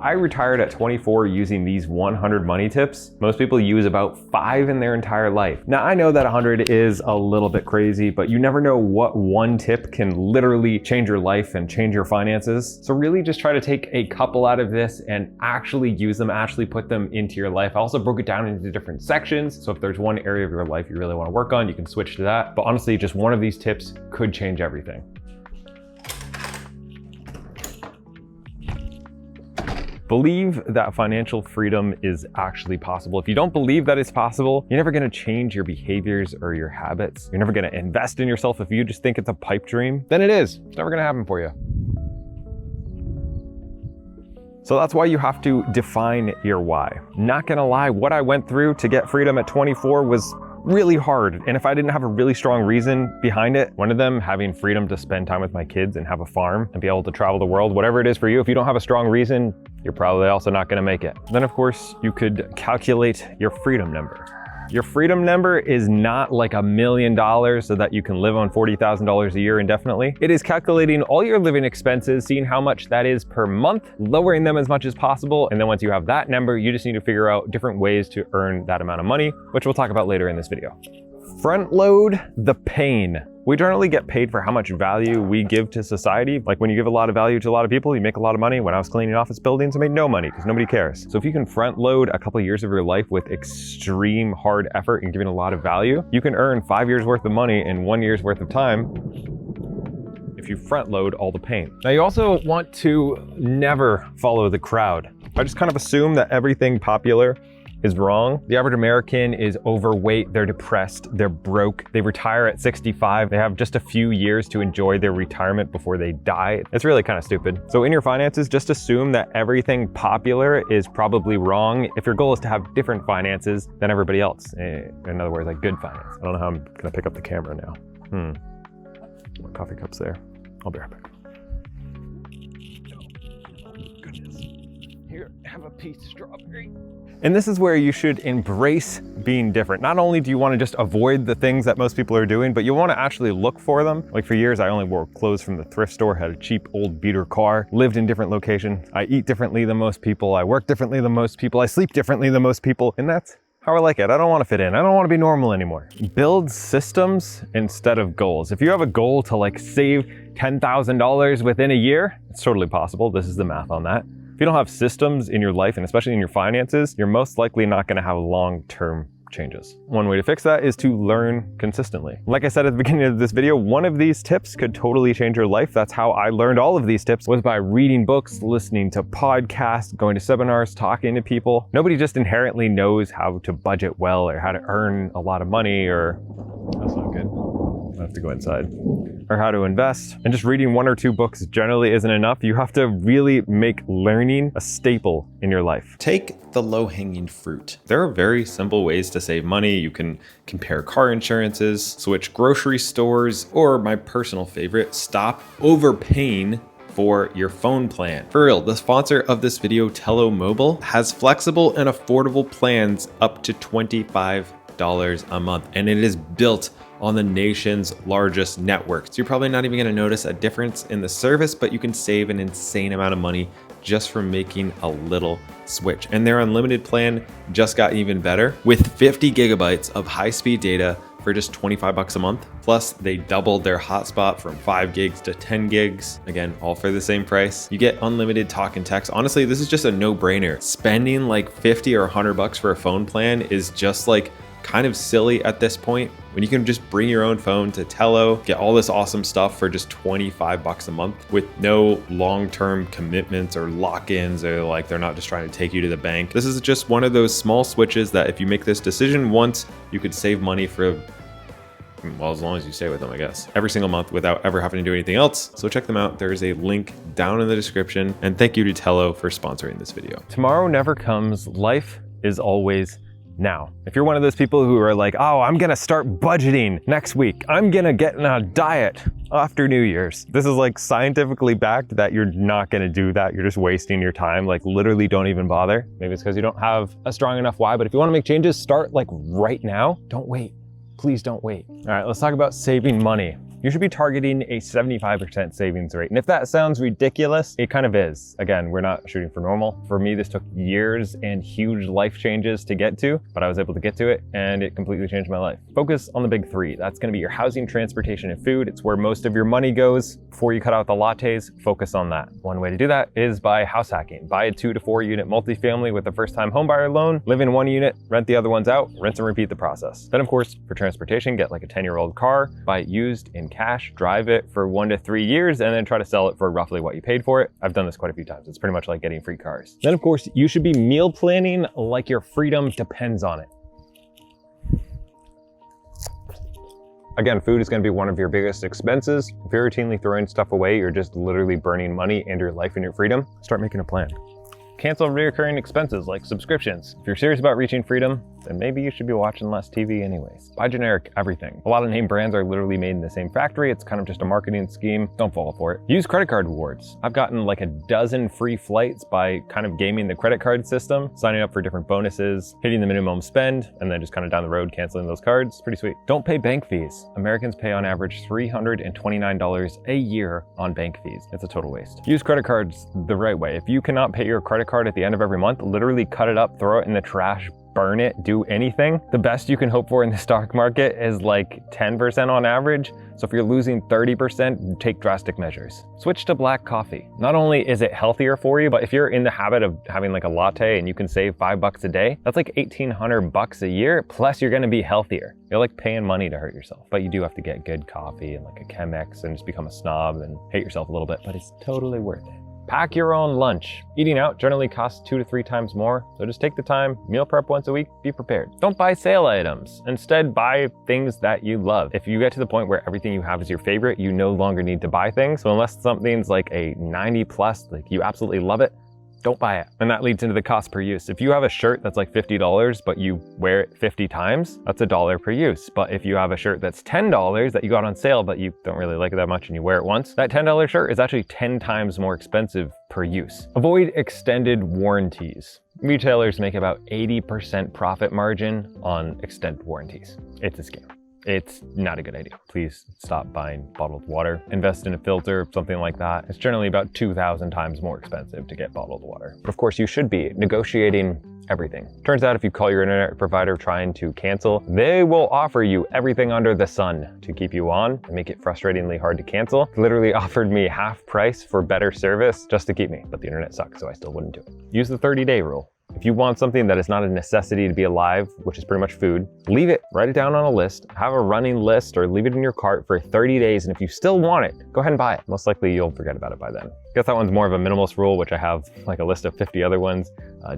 I retired at 24 using these 100 money tips. Most people use about 5 in their entire life. Now I know that 100 is a little bit crazy, but you never know what one tip can literally change your life and change your finances. So really just try to take a couple out of this and actually use them, actually put them into your life. I also broke it down into different sections. So if there's one area of your life you really want to work on, you can switch to that. But honestly, just one of these tips could change everything. Believe that financial freedom is actually possible. If you don't believe that it's possible, you're never gonna change your behaviors or your habits. You're never gonna invest in yourself. If you just think it's a pipe dream, then it is. It's never gonna happen for you. So that's why you have to define your why. Not gonna lie, what I went through to get freedom at 24 was really hard. And if I didn't have a really strong reason behind it, one of them having freedom to spend time with my kids and have a farm and be able to travel the world, whatever it is for you, if you don't have a strong reason, you're probably also not gonna make it. Then of course, you could calculate your freedom number. Your freedom number is not like $1 million so that you can live on $40,000 a year indefinitely. It is calculating all your living expenses, seeing how much that is per month, lowering them as much as possible. And then once you have that number, you just need to figure out different ways to earn that amount of money, which we'll talk about later in this video. Front load the pain. We generally get paid for how much value we give to society. Like when you give a lot of value to a lot of people, you make a lot of money. When I was cleaning office buildings, I made no money because nobody cares. So if you can front load a couple of years of your life with extreme hard effort and giving a lot of value, you can earn 5 years worth of money in 1 year's worth of time if you front load all the pain. Now you also want to never follow the crowd. I just kind of assume that everything popular is wrong. The average American is overweight, they're depressed, they're broke, they retire at 65, they have just a few years to enjoy their retirement before they die. It's really kind of stupid. So in your finances, just assume that everything popular is probably wrong if your goal is to have different finances than everybody else. In other words, like good finance. I don't know how I'm gonna pick up the camera now. Coffee cups there. I'll be right back. Here, have a piece of strawberry. And this is where you should embrace being different. Not only do you want to just avoid the things that most people are doing, but you want to actually look for them. Like for years, I only wore clothes from the thrift store, had a cheap old beater car, lived in different locations. I eat differently than most people. I work differently than most people. I sleep differently than most people. And that's how I like it. I don't want to fit in. I don't want to be normal anymore. Build systems instead of goals. If you have a goal to like save $10,000 within a year, it's totally possible. This is the math on that. If you don't have systems in your life and especially in your finances, you're most likely not going to have long-term changes. One way to fix that is to learn consistently. Like I said at the beginning of this video, one of these tips could totally change your life. That's how I learned all of these tips, was by reading books, listening to podcasts, going to seminars, talking to people. Nobody just inherently knows how to budget well or how to earn a lot of money or, that's not good. I have to go inside. Or how to invest. And just reading 1 or 2 books generally isn't enough. You have to really make learning a staple in your life. Take the low-hanging fruit. There are very simple ways to save money. You can compare car insurances, switch grocery stores, or my personal favorite, stop overpaying for your phone plan. For real, the sponsor of this video, Tello Mobile, has flexible and affordable plans up to $25 a month, and it is built on the nation's largest network. So you're probably not even gonna notice a difference in the service, but you can save an insane amount of money just from making a little switch. And their unlimited plan just got even better with 50 gigabytes of high-speed data for just $25 a month. Plus they doubled their hotspot from 5 gigs to 10 gigs. Again, all for the same price. You get unlimited talk and text. Honestly, this is just a no-brainer. Spending like 50 or $100 for a phone plan is just like kind of silly at this point when you can just bring your own phone to Tello, get all this awesome stuff for just $25 a month with no long-term commitments or lock-ins, or like they're not just trying to take you to the bank. This is just one of those small switches that if you make this decision once, you could save money for, well, as long as you stay with them, I guess, every single month without ever having to do anything else. So check them out. There's a link down in the description. And thank you to Tello for sponsoring this video. Tomorrow never comes. Life is always now. If you're one of those people who are like, oh, I'm gonna start budgeting next week, I'm gonna get in a diet after New Year's. This is like scientifically backed that you're not gonna do that. You're just wasting your time. Like literally don't even bother. Maybe it's because you don't have a strong enough why, but if you wanna make changes, start like right now. Don't wait. Please don't wait. All right, let's talk about saving money. you should be targeting a 75% savings rate. And if that sounds ridiculous, it kind of is. Again, we're not shooting for normal. For me, this took years and huge life changes to get to, but I was able to get to it and it completely changed my life. Focus on the big three. That's gonna be your housing, transportation, and food. It's where most of your money goes. Before you cut out the lattes, focus on that. One way to do that is by house hacking. Buy a 2 to 4 unit multifamily with a first-time homebuyer loan, live in one unit, rent the other ones out, rinse and repeat the process. Then of course, for transportation, get like a 10-year-old car, buy it used in cash, drive it for 1 to 3 years, and then try to sell it for roughly what you paid for it. I've done this quite a few times. It's pretty much like getting free cars. Then of course, you should be meal planning like your freedom depends on it. Again, food is going to be one of your biggest expenses. If you're routinely throwing stuff away, you're just literally burning money and your life and your freedom. Start making a plan. Cancel recurring expenses like subscriptions. If you're serious about reaching freedom, then maybe you should be watching less TV anyways. Buy generic everything. A lot of name brands are literally made in the same factory. It's kind of just a marketing scheme. Don't fall for it. Use credit card rewards. I've gotten like a dozen free flights by kind of gaming the credit card system, signing up for different bonuses, hitting the minimum spend, and then just kind of down the road canceling those cards. Pretty sweet. Don't pay bank fees. Americans pay on average $329 a year on bank fees. It's a total waste. Use credit cards the right way. If you cannot pay your credit card at the end of every month, literally cut it up, throw it in the trash, burn it, do anything. The best you can hope for in the stock market is like 10% on average. So if you're losing 30%, take drastic measures. Switch to black coffee. Not only is it healthier for you, but if you're in the habit of having like a latte and you can save $5 a day, that's like $1,800 a year. Plus you're gonna be healthier. You're like paying money to hurt yourself. But you do have to get good coffee and like a Chemex and just become a snob and hate yourself a little bit, but it's totally worth it. Pack your own lunch. Eating out generally costs 2 to 3 times more, so just take the time, meal prep once a week, be prepared. Don't buy sale items. Instead, buy things that you love. If you get to the point where everything you have is your favorite, you no longer need to buy things. So unless something's like a 90 plus, like you absolutely love it, don't buy it. And that leads into the cost per use. If you have a shirt that's like $50, but you wear it 50 times, that's $1 per use. But if you have a shirt that's $10 that you got on sale, but you don't really like it that much and you wear it once, that $10 shirt is actually 10 times more expensive per use. Avoid extended warranties. Retailers make about 80% profit margin on extended warranties. It's a scam. It's not a good idea. Please stop buying bottled water. Invest in a filter, something like that. It's generally about 2,000 times more expensive to get bottled water. But of course, you should be negotiating everything. Turns out if you call your internet provider trying to cancel, they will offer you everything under the sun to keep you on and make it frustratingly hard to cancel. They literally offered me half price for better service just to keep me, but the internet sucks, so I still wouldn't do it. Use the 30-day rule. If you want something that is not a necessity to be alive, which is pretty much food, leave it, write it down on a list, have a running list, or leave it in your cart for 30 days. And if you still want it, go ahead and buy it. Most likely you'll forget about it by then. I guess that one's more of a minimalist rule, which I have like a list of 50 other ones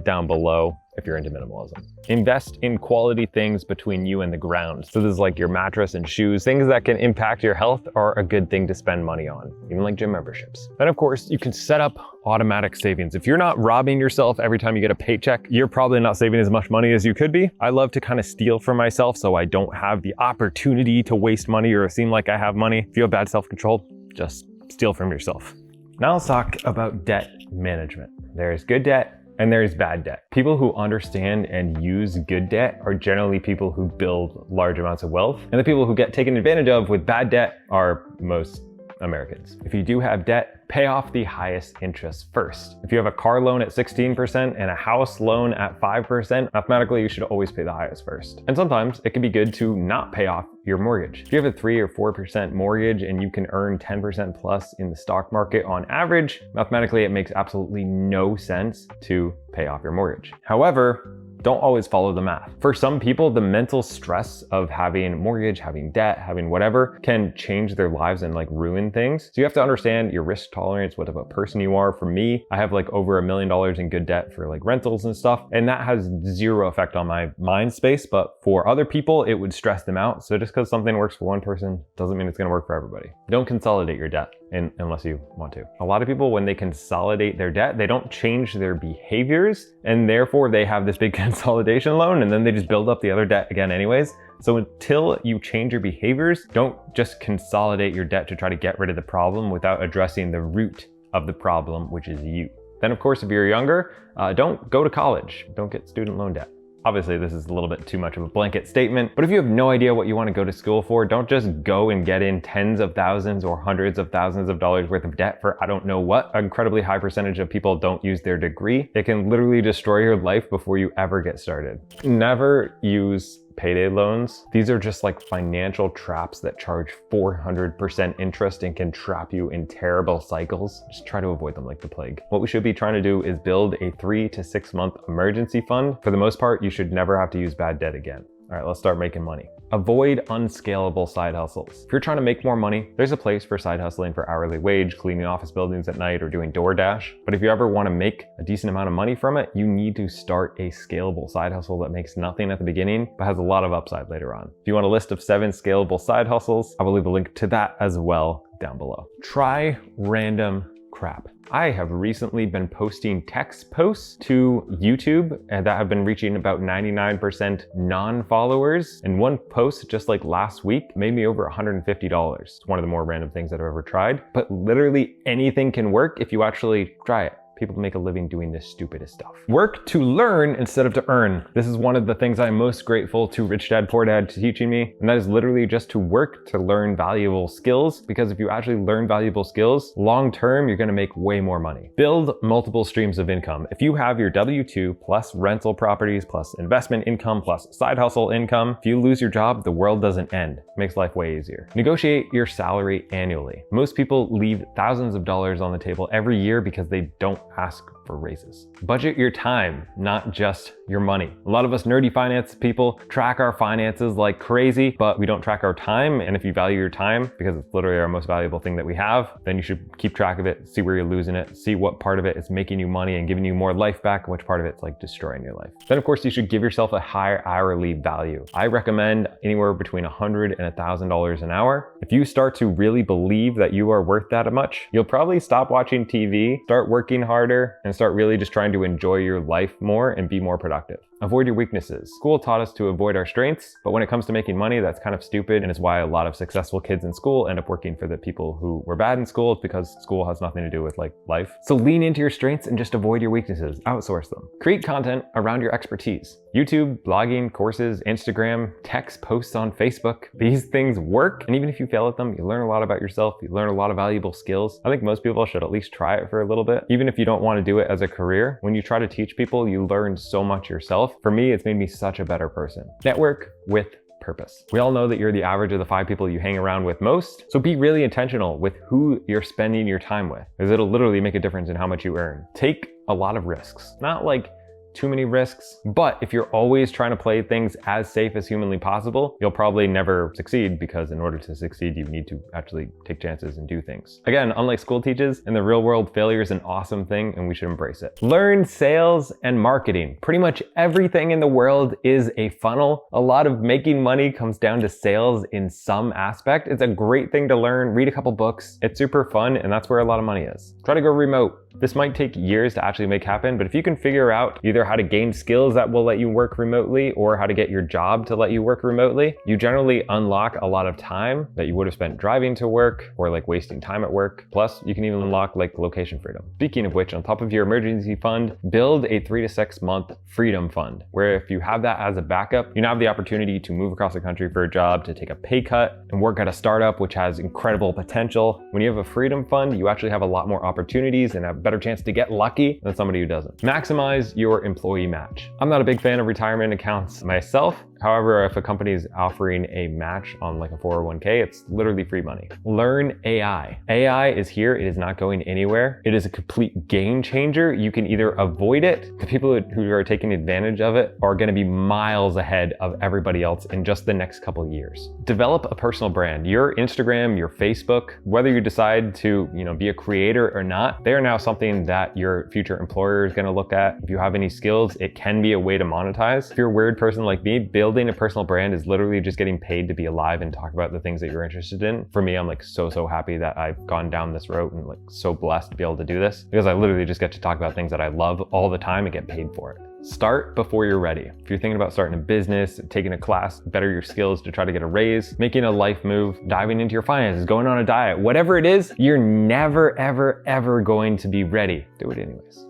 down below if you're into minimalism. Invest in quality things between you and the ground. So this is like your mattress and shoes. Things that can impact your health are a good thing to spend money on, even like gym memberships. Then of course, you can set up automatic savings. If you're not robbing yourself every time you get a paycheck, you're probably not saving as much money as you could be. I love to kind of steal from myself so I don't have the opportunity to waste money or seem like I have money. If you have bad self-control, just steal from yourself. Now let's talk about debt management. There's good debt and there's bad debt. People who understand and use good debt are generally people who build large amounts of wealth. And the people who get taken advantage of with bad debt are most Americans. If you do have debt, pay off the highest interest first. If you have a car loan at 16% and a house loan at 5%, mathematically you should always pay the highest first. And sometimes it can be good to not pay off your mortgage. If you have a 3 or 4% mortgage and you can earn 10% plus in the stock market on average, mathematically it makes absolutely no sense to pay off your mortgage. However, don't always follow the math. For some people, the mental stress of having mortgage, having debt, having whatever can change their lives and like ruin things. So you have to understand your risk tolerance, what type of person you are. For me, I have like over $1 million in good debt for like rentals and stuff. And that has zero effect on my mind space. But for other people, it would stress them out. So just because something works for one person doesn't mean it's gonna work for everybody. Don't consolidate your debt unless you want to. A lot of people, when they consolidate their debt, they don't change their behaviors. And therefore they have this big consolidation loan and then they just build up the other debt again anyways. So until you change your behaviors, don't just consolidate your debt to try to get rid of the problem without addressing the root of the problem, which is you. Then of course, if you're younger, don't go to college. Don't get student loan debt. Obviously, this is a little bit too much of a blanket statement, but if you have no idea what you want to go to school for, don't just go and get in tens of thousands or hundreds of thousands of dollars worth of debt for I don't know what. An incredibly high percentage of people don't use their degree. It can literally destroy your life before you ever get started. Never use payday loans. These are just like financial traps that charge 400% interest and can trap you in terrible cycles. Just try to avoid them like the plague. What we should be trying to do is build a 3 to 6 month emergency fund. For the most part, you should never have to use bad debt again. All right, let's start making money. Avoid unscalable side hustles. If you're trying to make more money, there's a place for side hustling for hourly wage, cleaning office buildings at night, or doing DoorDash. But if you ever want to make a decent amount of money from it, you need to start a scalable side hustle that makes nothing at the beginning, but has a lot of upside later on. If you want a list of 7 scalable side hustles, I will leave a link to that as well down below. Try random crap. I have recently been posting text posts to YouTube that have been reaching about 99% non-followers. And one post just like last week made me over $150. It's one of the more random things that I've ever tried, but literally anything can work if you actually try it. People make a living doing this stupidest stuff. Work to learn instead of to earn. This is one of the things I'm most grateful to Rich Dad Poor Dad teaching me, and that is literally just to work to learn valuable skills, because if you actually learn valuable skills, long term, you're gonna make way more money. Build multiple streams of income. If you have your W-2 plus rental properties, plus investment income, plus side hustle income, if you lose your job, the world doesn't end. It makes life way easier. Negotiate your salary annually. Most people leave thousands of dollars on the table every year because they don't ask for raises. Budget your time, not just your money. A lot of us nerdy finance people track our finances like crazy, but we don't track our time. And if you value your time, because it's literally our most valuable thing that we have, then you should keep track of it, see where you're losing it, see what part of it is making you money and giving you more life back, and which part of it's like destroying your life. Then of course you should give yourself a higher hourly value. I recommend anywhere between $100 and $1,000 an hour. If you start to really believe that you are worth that much, you'll probably stop watching TV, start working harder, and start really just trying to enjoy your life more and be more productive. Avoid your weaknesses. School taught us to avoid our strengths, but when it comes to making money, that's kind of stupid, and it's why a lot of successful kids in school end up working for the people who were bad in school. It's because school has nothing to do with like life. So lean into your strengths and just avoid your weaknesses. Outsource them. Create content around your expertise. YouTube, blogging, courses, Instagram, text posts on Facebook. These things work, and even if you fail at them, you learn a lot about yourself. You learn a lot of valuable skills. I think most people should at least try it for a little bit. Even if you don't want to do it as a career, when you try to teach people, you learn so much yourself. For me, it's made me such a better person. Network with purpose. We all know that you're the average of the 5 people you hang around with most, so be really intentional with who you're spending your time with, because it'll literally make a difference in how much you earn. Take a lot of risks, not like too many risks, but if you're always trying to play things as safe as humanly possible, you'll probably never succeed, because in order to succeed, you need to actually take chances and do things. Again, unlike school teaches, in the real world, failure is an awesome thing and we should embrace it. Learn sales and marketing. Pretty much everything in the world is a funnel. A lot of making money comes down to sales in some aspect. It's a great thing to learn. Read a couple books. It's super fun, and that's where a lot of money is. Try to go remote. This might take years to actually make happen, but if you can figure out either how to gain skills that will let you work remotely or how to get your job to let you work remotely, you generally unlock a lot of time that you would have spent driving to work or like wasting time at work. Plus, you can even unlock like location freedom. Speaking of which, on top of your emergency fund, build a 3 to 6 month freedom fund, where if you have that as a backup, you now have the opportunity to move across the country for a job, to take a pay cut, and work at a startup which has incredible potential. When you have a freedom fund, you actually have a lot more opportunities and a better chance to get lucky than somebody who doesn't. Maximize your employee match. I'm not a big fan of retirement accounts myself. However, if a company is offering a match on like a 401k, it's literally free money. Learn AI. AI is here. It is not going anywhere. It is a complete game changer. You can either avoid it. The people who are taking advantage of it are going to be miles ahead of everybody else in just the next couple of years. Develop a personal brand. Your Instagram, your Facebook, whether you decide to, be a creator or not, they are now something that your future employer is going to look at. If you have any skills, it can be a way to monetize. If you're a weird person like me, building a personal brand is literally just getting paid to be alive and talk about the things that you're interested in. For me, I'm like so happy that I've gone down this road and like so blessed to be able to do this, because I literally just get to talk about things that I love all the time and get paid for it. Start before you're ready. If you're thinking about starting a business, taking a class, better your skills to try to get a raise, making a life move, diving into your finances, going on a diet, whatever it is, you're never, ever going to be ready. Do it anyways.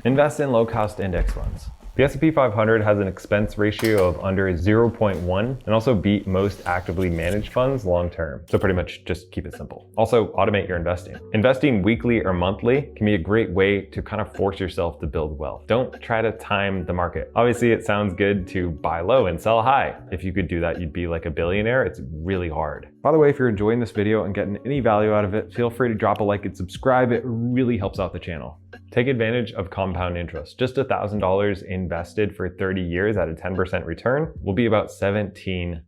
Invest in low-cost index funds. The S&P 500 has an expense ratio of under 0.1 and also beat most actively managed funds long term. So pretty much just keep it simple. Also, automate your investing. Investing weekly or monthly can be a great way to kind of force yourself to build wealth. Don't try to time the market. Obviously, it sounds good to buy low and sell high. If you could do that, you'd be like a billionaire. It's really hard. By the way, if you're enjoying this video and getting any value out of it, feel free to drop a like and subscribe. It really helps out the channel. Take advantage of compound interest. Just $1,000 invested for 30 years at a 10% return will be about $17,000.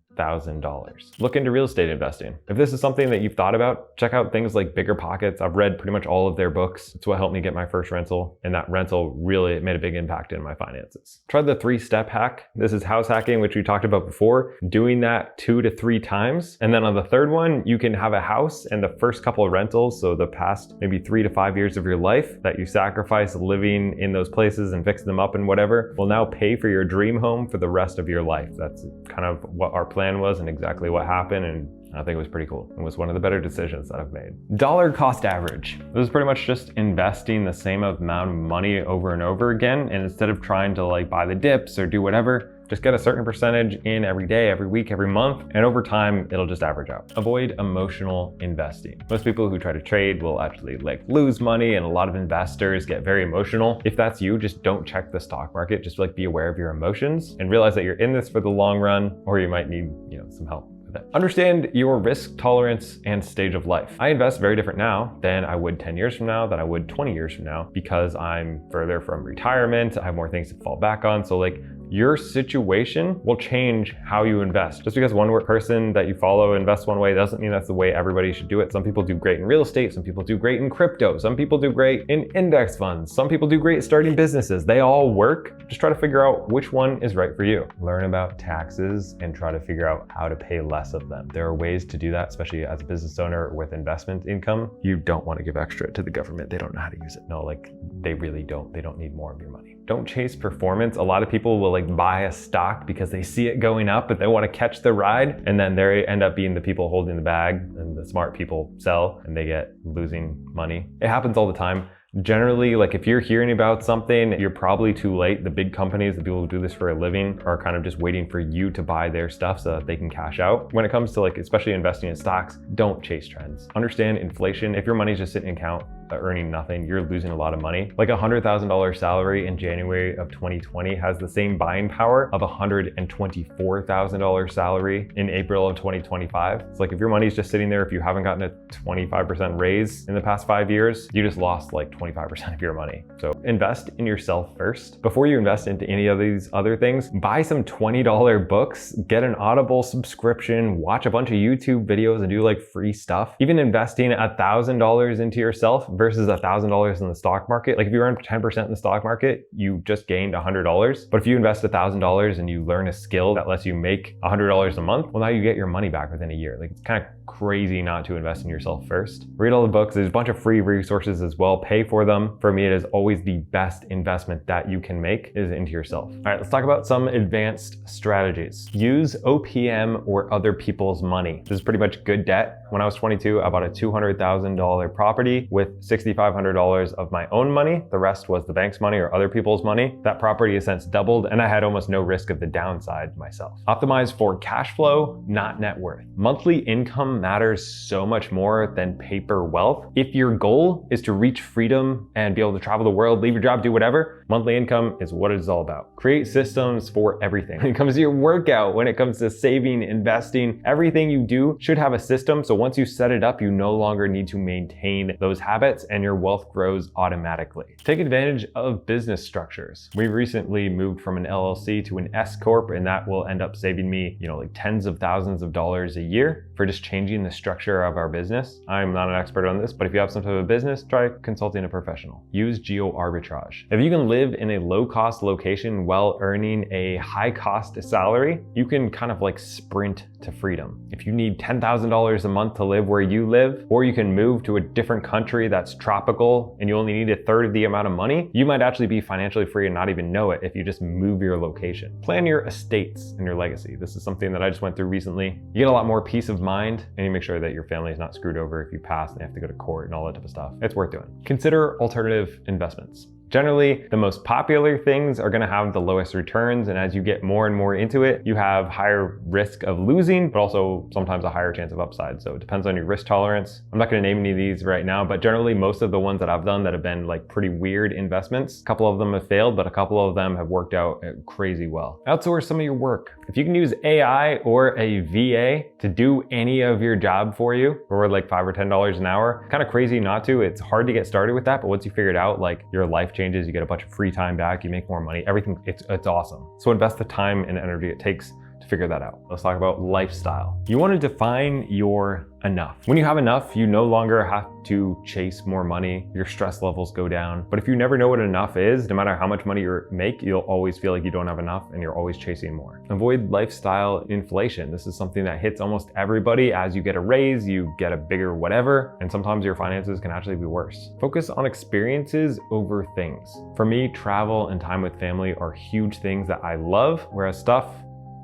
Look into real estate investing. If this is something that you've thought about, check out things like BiggerPockets. I've read pretty much all of their books. It's what helped me get my first rental, and that rental really made a big impact in my finances. Try the 3-step hack. This is house hacking, which we talked about before. Doing that 2 to 3 times. And then on the third one, you can have a house and the first couple of rentals, so the past maybe 3 to 5 years of your life that you sacrifice living in those places and fix them up and whatever, will now pay for your dream home for the rest of your life. That's kind of what our plan was and exactly what happened, and I think it was pretty cool. It was one of the better decisions that I've made. Dollar cost average. This is pretty much just investing the same amount of money over and over again, and instead of trying to like buy the dips or do whatever, just get a certain percentage in every day, every week, every month, and over time, it'll just average out. Avoid emotional investing. Most people who try to trade will actually like lose money, and a lot of investors get very emotional. If that's you, just don't check the stock market. Just like be aware of your emotions and realize that you're in this for the long run, or you might need, some help. Understand your risk tolerance and stage of life. I invest very different now than I would 10 years from now, than I would 20 years from now, because I'm further from retirement. I have more things to fall back on. So like, your situation will change how you invest. Just because one person that you follow invests one way doesn't mean that's the way everybody should do it. Some people do great in real estate, some people do great in crypto, some people do great in index funds, some people do great starting businesses. They all work. Just try to figure out which one is right for you. Learn about taxes and try to figure out how to pay less of them. There are ways to do that, especially as a business owner with investment income. You don't want to give extra to the government. They don't know how to use it. No, like they really don't. They don't need more of your money. Don't chase performance. A lot of people will like buy a stock because they see it going up, but they want to catch the ride, and then they end up being the people holding the bag, and the smart people sell and they get losing money. It happens all the time. Generally, like if you're hearing about something, you're probably too late. The big companies, the people who do this for a living, are kind of just waiting for you to buy their stuff so that they can cash out. When it comes to like, especially investing in stocks, don't chase trends. Understand inflation. If your money's just sitting in account, earning nothing, you're losing a lot of money. Like $100,000 salary in January of 2020 has the same buying power of $124,000 salary in April of 2025. It's like if your money's just sitting there, if you haven't gotten a 25% raise in the past 5 years, you just lost like 25% of your money. So invest in yourself first. Before you invest into any of these other things, buy some $20 books, get an Audible subscription, watch a bunch of YouTube videos and do like free stuff. Even investing $1,000 into yourself versus $1,000 in the stock market. Like if you earn 10% in the stock market, you just gained $100. But if you invest $1,000 and you learn a skill that lets you make $100 a month, well, now you get your money back within a year. Like it's kind of crazy not to invest in yourself first. Read all the books. There's a bunch of free resources as well. Pay for them. For me, it is always the best investment that you can make is into yourself. All right, let's talk about some advanced strategies. Use OPM or other people's money. This is pretty much good debt. When I was 22, I bought a $200,000 property with $6,500 of my own money. The rest was the bank's money or other people's money. That property has since doubled, and I had almost no risk of the downside myself. Optimize for cash flow, not net worth. Monthly income matters so much more than paper wealth. If your goal is to reach freedom and be able to travel the world, leave your job, do whatever, monthly income is what it is all about. Create systems for everything. When it comes to your workout, when it comes to saving, investing, everything you do should have a system. So once you set it up, you no longer need to maintain those habits and your wealth grows automatically. Take advantage of business structures. We recently moved from an LLC to an S Corp, and that will end up saving me, like tens of thousands of dollars a year for just changing the structure of our business. I'm not an expert on this, but if you have some type of business, try consulting a professional. Use geo arbitrage. If you can live in a low-cost location while earning a high-cost salary, you can kind of like sprint to freedom. If you need $10,000 a month to live where you live, or you can move to a different country that's tropical and you only need a third of the amount of money, you might actually be financially free and not even know it if you just move your location. Plan your estates and your legacy. This is something that I just went through recently. You get a lot more peace of mind, and you make sure that your family is not screwed over if you pass and they have to go to court and all that type of stuff. It's worth doing. Consider alternative investments. Generally, the most popular things are gonna have the lowest returns, and as you get more and more into it, you have higher risk of losing, but also sometimes a higher chance of upside. So it depends on your risk tolerance. I'm not gonna name any of these right now, but generally most of the ones that I've done that have been like pretty weird investments, a couple of them have failed, but a couple of them have worked out crazy well. Outsource some of your work. If you can use AI or a VA to do any of your job for you for like $5 or $10 an hour, kind of crazy not to. It's hard to get started with that, but once you figure it out, like your life changes, you get a bunch of free time back, you make more money, everything, it's awesome. So invest the time and energy it takes to figure that out. Let's talk about lifestyle. You want to define your enough. When you have enough, you no longer have to chase more money. Your stress levels go down. But if you never know what enough is, no matter how much money you make, you'll always feel like you don't have enough and you're always chasing more. Avoid lifestyle inflation. This is something that hits almost everybody. As you get a raise, you get a bigger whatever, and sometimes your finances can actually be worse. Focus on experiences over things. For me, travel and time with family are huge things that I love, whereas stuff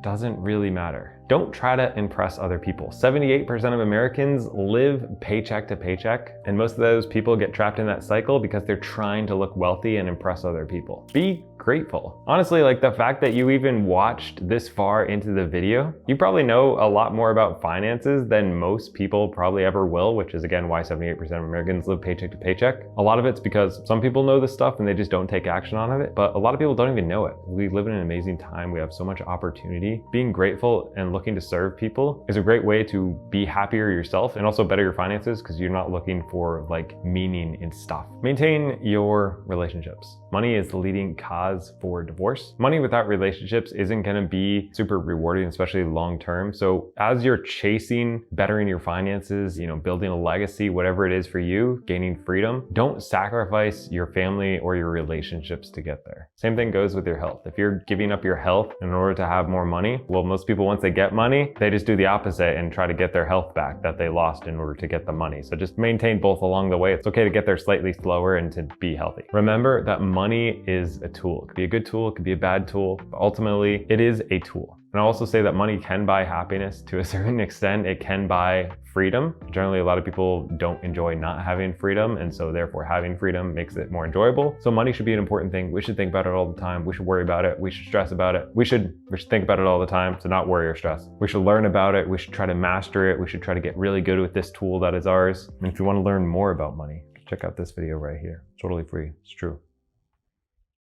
doesn't really matter. Don't try to impress other people. 78% of Americans live paycheck to paycheck, and most of those people get trapped in that cycle because they're trying to look wealthy and impress other people. Be grateful. Honestly, like the fact that you even watched this far into the video, you probably know a lot more about finances than most people probably ever will, which is again why 78% of Americans live paycheck to paycheck. A lot of it's because some people know this stuff and they just don't take action on it, but a lot of people don't even know it. We live in an amazing time. We have so much opportunity. Being grateful and looking to serve people is a great way to be happier yourself and also better your finances because you're not looking for like meaning in stuff. Maintain your relationships. Money is the leading cause for divorce. Money without relationships isn't going to be super rewarding, especially long term. So as you're chasing bettering your finances, building a legacy, whatever it is for you, gaining freedom, don't sacrifice your family or your relationships to get there. Same thing goes with your health. If you're giving up your health in order to have more money, well, most people, once they get money, they just do the opposite and try to get their health back that they lost in order to get the money. So just maintain both along the way. It's okay to get there slightly slower and to be healthy. Remember that money is a tool. It could be a good tool, it could be a bad tool, but ultimately it is a tool. And I'll also say that money can buy happiness to a certain extent. It can buy freedom. Generally, a lot of people don't enjoy not having freedom, and so therefore having freedom makes it more enjoyable. So money should be an important thing. We should think about it all the time. We should worry about it. We should stress about it. We should think about it all the time to not worry or stress. We should learn about it. We should try to master it. We should try to get really good with this tool that is ours. And if you want to learn more about money, check out this video right here. It's totally free. It's true.